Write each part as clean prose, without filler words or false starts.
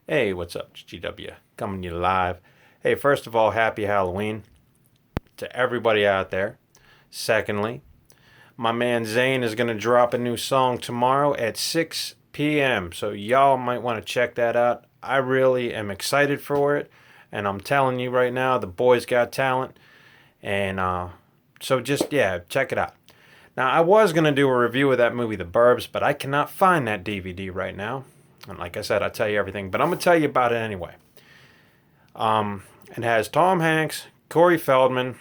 Hey, what's up, GW? Coming to you live. Hey, first of all, happy Halloween to everybody out there. Secondly, my man Zane is going to drop a new song tomorrow at 6 p.m. So y'all might want to check that out. I really am excited for it. And I'm telling you right now, the boy's got talent. And so just, yeah, check it out. Now, I was going to do a review of that movie, The Burbs, but I cannot find that DVD right now. And like I said, I'll tell you everything, but I'm going to tell you about it anyway. It has Tom Hanks, Corey Feldman,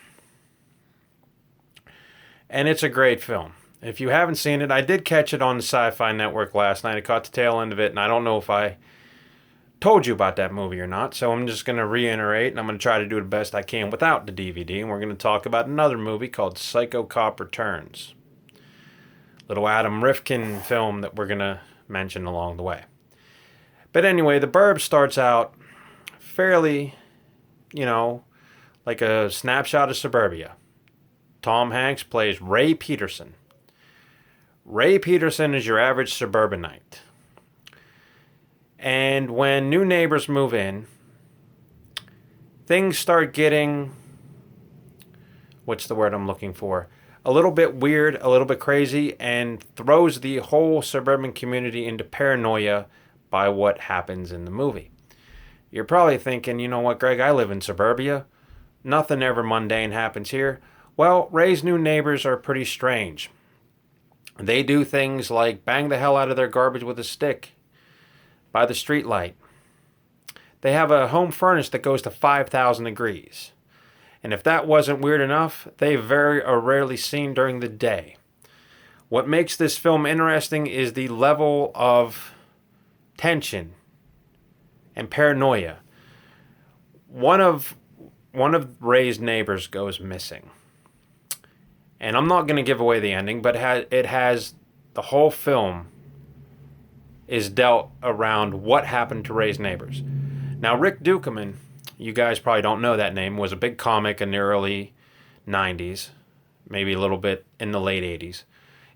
and it's a great film. If you haven't seen it, I did catch it on the Sci-Fi Network last night. I caught the tail end of it, and I don't know if I told you about that movie or not, so I'm just going to reiterate, and I'm going to try to do the best I can without the DVD, and we're going to talk about another movie called Psycho Cop Returns. Little Adam Rifkin film that we're going to mention along the way. But anyway, The Burbs starts out fairly, like a snapshot of suburbia. Tom Hanks plays Ray Peterson. Ray Peterson is your average suburbanite. And when new neighbors move in, things start getting, what's the word I'm looking for? A little bit weird, a little bit crazy, and throws the whole suburban community into paranoia by what happens in the movie. You're probably thinking, you know what, Greg, I live in suburbia. Nothing ever mundane happens here. Well, Ray's new neighbors are pretty strange. They do things like bang the hell out of their garbage with a stick by the streetlight. They have a home furnace that goes to 5,000 degrees. And if that wasn't weird enough, they very are rarely seen during the day. What makes this film interesting is the level of tension and paranoia. One of Ray's neighbors goes missing. And I'm not going to give away the ending, but it has the whole film is dealt around what happened to Ray's neighbors. Now, Rick Dukeman, you guys probably don't know that name, was a big comic in the early 90s, maybe a little bit in the late 80s.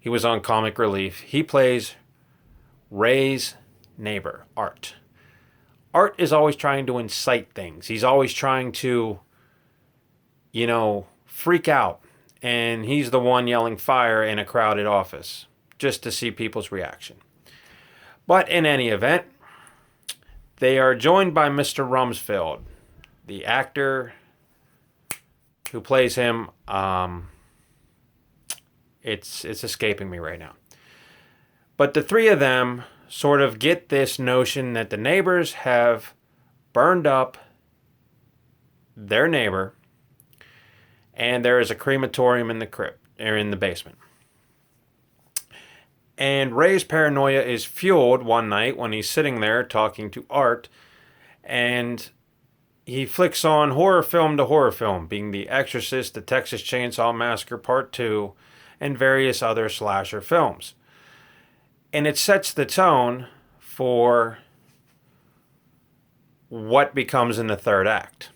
He was on Comic Relief. He plays Ray's neighbor, Art. Art is always trying to incite things. He's always trying to, freak out. And he's the one yelling fire in a crowded office just to see people's reaction. But in any event, they are joined by Mr. Rumsfeld, the actor who plays him. It's escaping me right now. But the three of them sort of get this notion that the neighbors have burned up their neighbor, and there is a crematorium in the crypt or in the basement. And Ray's paranoia is fueled one night when he's sitting there talking to Art, and he flicks on horror film to horror film, being The Exorcist, The Texas Chainsaw Massacre Part 2, and various other slasher films. And it sets the tone for what becomes in the third act.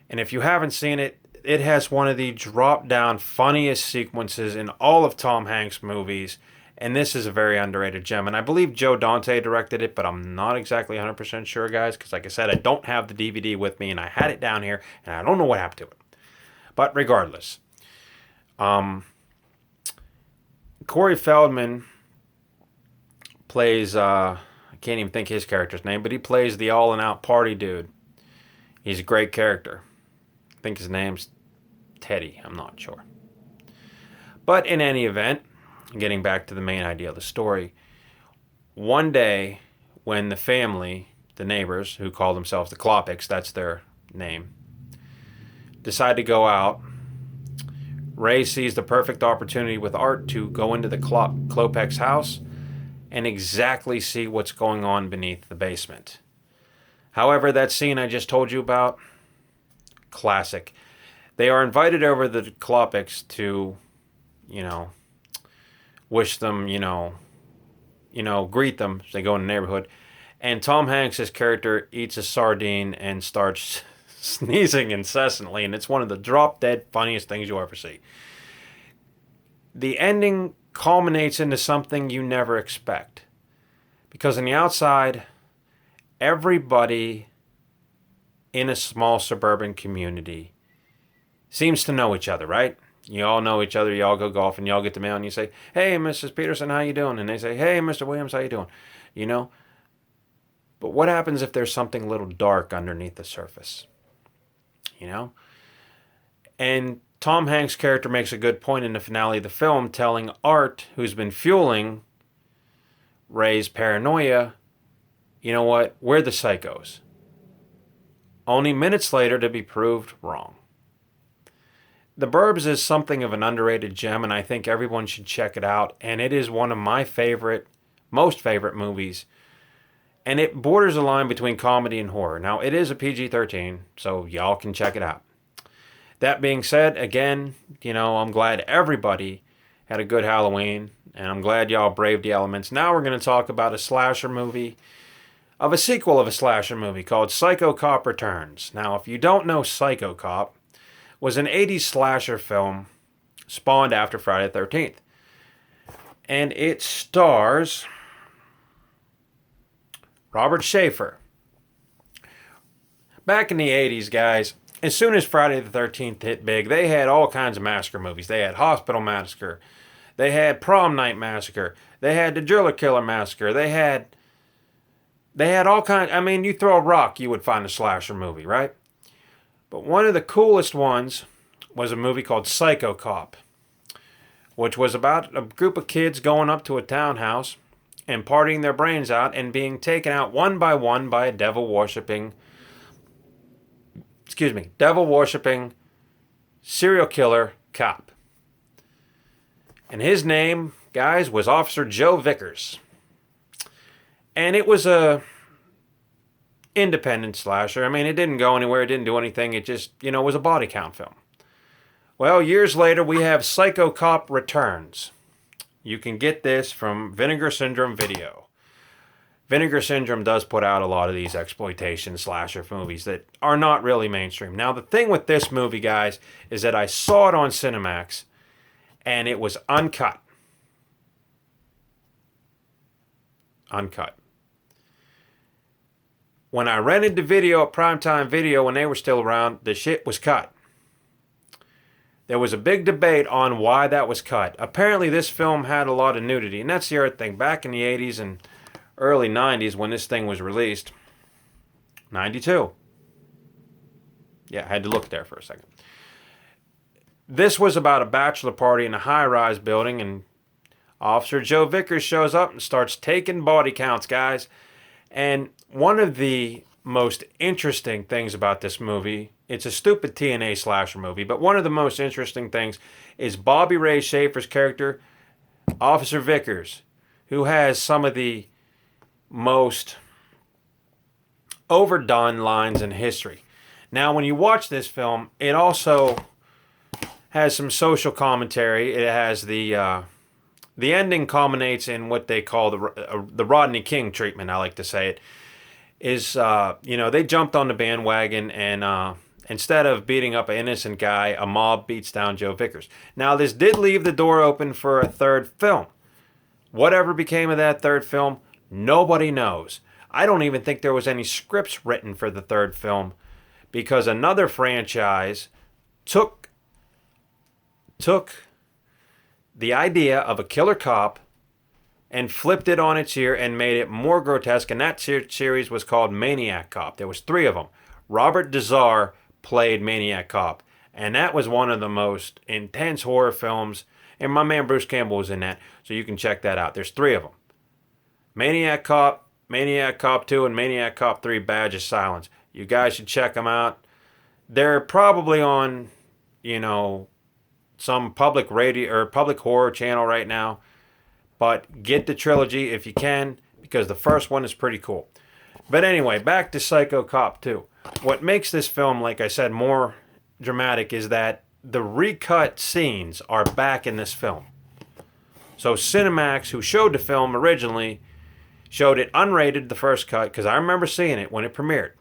And if you haven't seen it, it has one of the drop-down funniest sequences in all of Tom Hanks' movies. And this is a very underrated gem. And I believe Joe Dante directed it, but I'm not exactly 100% sure, guys. Because like I said, I don't have the DVD with me, and I had it down here, and I don't know what happened to it. But regardless, Corey Feldman plays, I can't even think his character's name, but he plays the all-and-out party dude. He's a great character. I think his name's Teddy. I'm not sure. But in any event, getting back to the main idea of the story, one day when the family, the neighbors, who call themselves the Klopeks, that's their name, decide to go out, Ray sees the perfect opportunity with Art to go into the Klopeks' house and exactly see what's going on beneath the basement. However, that scene I just told you about, classic. They are invited over the Klopeks to, wish them, greet them as they go in the neighborhood. And Tom Hanks' character eats a sardine and starts sneezing incessantly. And it's one of the drop-dead funniest things you'll ever see. The ending culminates into something you never expect. Because on the outside, everybody in a small suburban community seems to know each other, right? You all know each other. You all go golf, and you all get to mail, and you say, "Hey, Mrs. Peterson, how you doing?" And they say, "Hey, Mr. Williams, how you doing?" You know. But what happens if there's something a little dark underneath the surface? You know. And Tom Hanks' character makes a good point in the finale of the film, telling Art, who's been fueling Ray's paranoia, you know what? We're the psychos. Only minutes later to be proved wrong. The Burbs is something of an underrated gem, and I think everyone should check it out. And it is one of my most favorite movies. And it borders the line between comedy and horror. Now, it is a PG-13, so y'all can check it out. That being said, again, I'm glad everybody had a good Halloween, and I'm glad y'all braved the elements. Now we're going to talk about a slasher movie, of a sequel of a slasher movie called Psycho Cop Returns. Now, if you don't know, Psycho Cop was an 80s slasher film spawned after Friday the 13th. And it stars Robert Schaefer. Back in the 80s, guys, as soon as Friday the 13th hit big, they had all kinds of massacre movies. They had Hospital Massacre. They had Prom Night Massacre. They had the Driller Killer Massacre. They had all kinds. I mean, you throw a rock, you would find a slasher movie, right? But one of the coolest ones was a movie called Psycho Cop, which was about a group of kids going up to a townhouse and partying their brains out and being taken out one by one by a devil-worshipping serial killer cop. And his name, guys, was Officer Joe Vickers. And it was a independent slasher. I mean, it didn't go anywhere. It didn't do anything. It just, was a body count film. Well, years later, we have Psycho Cop Returns. You can get this from Vinegar Syndrome Video. Vinegar Syndrome does put out a lot of these exploitation slasher movies that are not really mainstream. Now, the thing with this movie, guys, is that I saw it on Cinemax, and it was uncut. Uncut. When I rented the video at Primetime Video when they were still around, the shit was cut. There was a big debate on why that was cut. Apparently this film had a lot of nudity, and that's the other thing. Back in the 80s and early 90s when this thing was released, 92. Yeah, I had to look there for a second. This was about a bachelor party in a high-rise building, and Officer Joe Vickers shows up and starts taking body counts, guys. And one of the most interesting things about this movie, it's a stupid TNA slasher movie, but one of the most interesting things is Bobby Ray Schaefer's character, Officer Vickers, who has some of the most overdone lines in history. Now, when you watch this film, it also has some social commentary. It has the ending culminates in what they call the Rodney King treatment, I like to say it, is, they jumped on the bandwagon and instead of beating up an innocent guy, a mob beats down Joe Vickers. Now, this did leave the door open for a third film. Whatever became of that third film, nobody knows. I don't even think there was any scripts written for the third film because another franchise took the idea of a killer cop and flipped it on its ear and made it more grotesque, and that series was called Maniac Cop. There was 3 of them. Robert Dazar played Maniac Cop, and that was one of the most intense horror films, and my man Bruce Campbell was in that, so you can check that out. There's 3 of them. Maniac Cop, Maniac Cop 2, and Maniac Cop 3, Badge of Silence. You guys should check them out. They're probably on, some public radio or public horror channel right now, but get the trilogy if you can, because the first one is pretty cool. But anyway, back to Psycho Cop 2. What makes this film, like I said, more dramatic is that the recut scenes are back in this film. So Cinemax, who showed the film originally, showed it unrated, the first cut, because I remember seeing it when it premiered.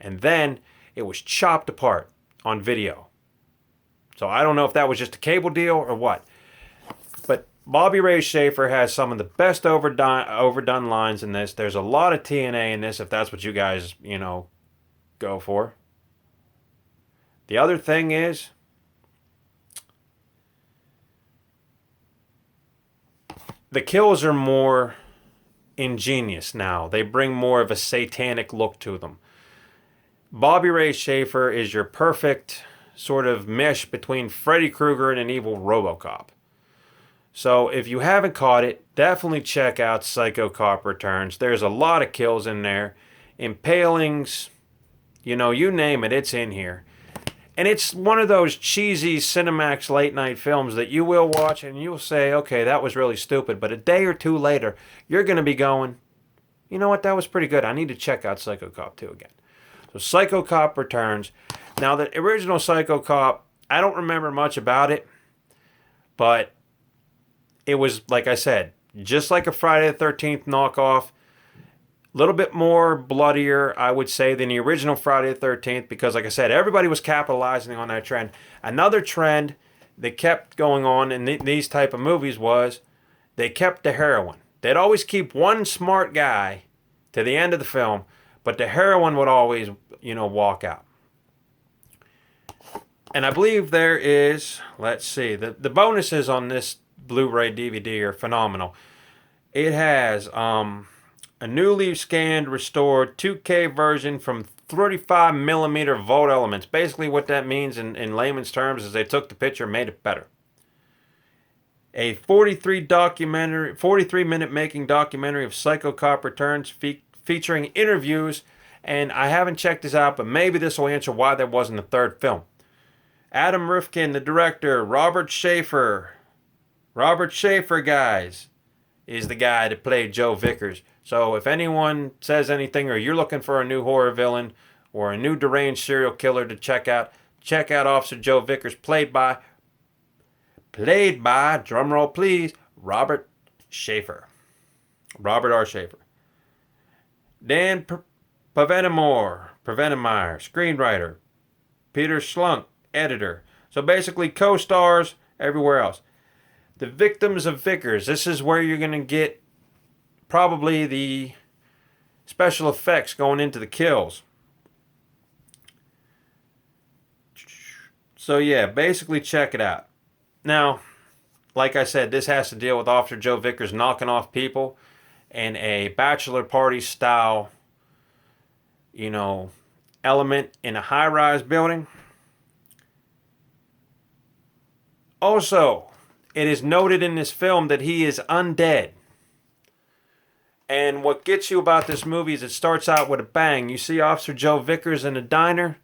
And then it was chopped apart on video. So I don't know if that was just a cable deal or what. But Bobby Ray Schaefer has some of the best overdone lines in this. There's a lot of TNA in this, if that's what you guys, go for. The other thing is, the kills are more ingenious now. They bring more of a satanic look to them. Bobby Ray Schaefer is your perfect sort of mesh between Freddy Krueger and an evil RoboCop. So if you haven't caught it, definitely check out Psycho Cop Returns. There's a lot of kills in there. Impalings, you name it, it's in here. And it's one of those cheesy Cinemax late night films that you will watch and you'll say, okay, that was really stupid. But a day or two later, you're going to be going, you know what, that was pretty good. I need to check out Psycho Cop 2 again. So Psycho Cop Returns. Now, the original Psycho Cop, I don't remember much about it, but it was, like I said, just like a Friday the 13th knockoff. A little bit more bloodier, I would say, than the original Friday the 13th because, like I said, everybody was capitalizing on that trend. Another trend that kept going on in these type of movies was they kept the heroine. They'd always keep one smart guy to the end of the film, but the heroine would always, walk out. And I believe there is, let's see, the bonuses on this Blu-ray DVD are phenomenal. It has a newly scanned, restored 2K version from 35mm volt elements. Basically what that means in layman's terms is they took the picture and made it better. A 43-minute making documentary of Psycho Cop Returns featuring interviews, and I haven't checked this out, but maybe this will answer why there wasn't a third film. Adam Rifkin, the director, Robert Schaefer, guys, is the guy that played Joe Vickers. So if anyone says anything or you're looking for a new horror villain or a new deranged serial killer to check out Officer Joe Vickers, played by, drumroll please, Robert Schaefer. Robert R. Schaefer. Dan Pavenamore, screenwriter. Peter Schlunk, editor. So basically co-stars everywhere else. The Victims of Vickers. This is where you're going to get probably the special effects going into the kills. So yeah, basically check it out. Now, like I said, this has to deal with Officer Joe Vickers knocking off people in a bachelor party style, element in a high-rise building. Also, it is noted in this film that he is undead. And what gets you about this movie is it starts out with a bang. You see Officer Joe Vickers in a diner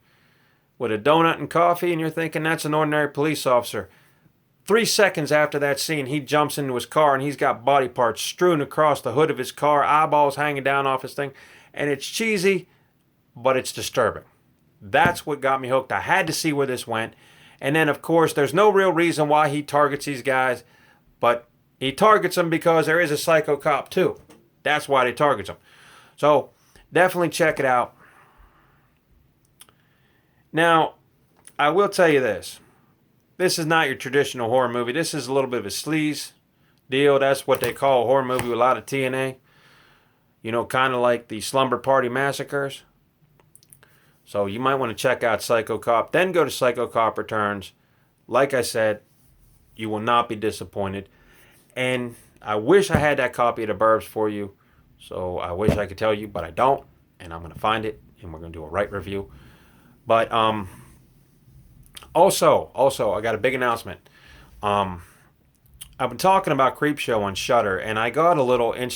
with a donut and coffee, and you're thinking that's an ordinary police officer. 3 seconds after that scene, he jumps into his car, and he's got body parts strewn across the hood of his car, eyeballs hanging down off his thing. And it's cheesy, but it's disturbing. That's what got me hooked. I had to see where this went. And then, of course, there's no real reason why he targets these guys, but he targets them because there is a Psycho Cop 2. That's why they target them. So, definitely check it out. Now, I will tell you this. This is not your traditional horror movie. This is a little bit of a sleaze deal. That's what they call a horror movie with a lot of TNA. Kind of like the Slumber Party Massacres. So you might want to check out Psycho Cop, then go to Psycho Cop Returns. Like I said, you will not be disappointed. And I wish I had that copy of the Burbs for you. So I wish I could tell you, but I don't. And I'm going to find it, and we're going to do a right review. But also, I got a big announcement. I've been talking about Creepshow on Shudder, and I got a little I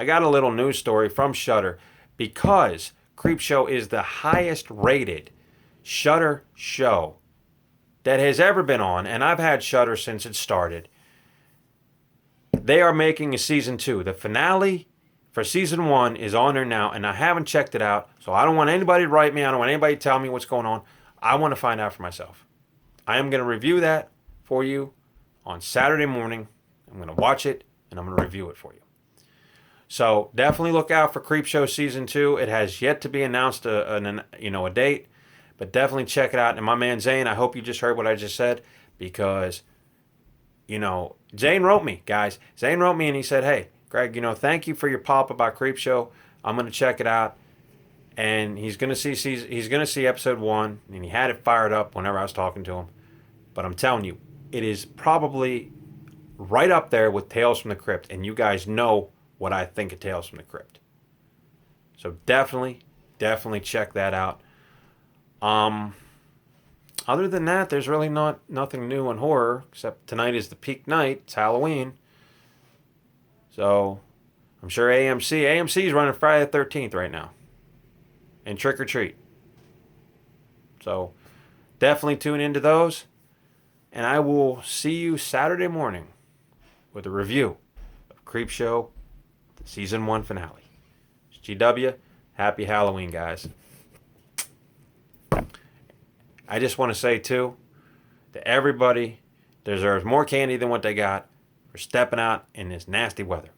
got a little news story from Shudder because Creepshow is the highest rated Shudder show that has ever been on, and I've had Shudder since it started. They are making a season 2. The finale for season 1 is on there now, and I haven't checked it out, so I don't want anybody to write me. I don't want anybody to tell me what's going on. I want to find out for myself. I am going to review that for you on Saturday morning. I'm going to watch it, and I'm going to review it for you. So definitely look out for Creepshow Season 2. It has yet to be announced a date, but definitely check it out. And my man Zane, I hope you just heard what I just said, because Zane wrote me, guys. Zane wrote me and he said, hey, Greg, thank you for your pop about Creepshow. I'm going to check it out. And he's going to see episode 1, and he had it fired up whenever I was talking to him. But I'm telling you, it is probably right up there with Tales from the Crypt, and you guys know what I think of Tales from the Crypt. So definitely check that out. Other than that, there's really nothing new on horror, except tonight is the peak night. It's Halloween. So I'm sure AMC is running Friday the 13th right now. And Trick or Treat. So definitely tune into those. And I will see you Saturday morning with a review of Creepshow, the season 1 finale. It's GW. Happy Halloween, guys. I just want to say, too, that everybody deserves more candy than what they got for stepping out in this nasty weather.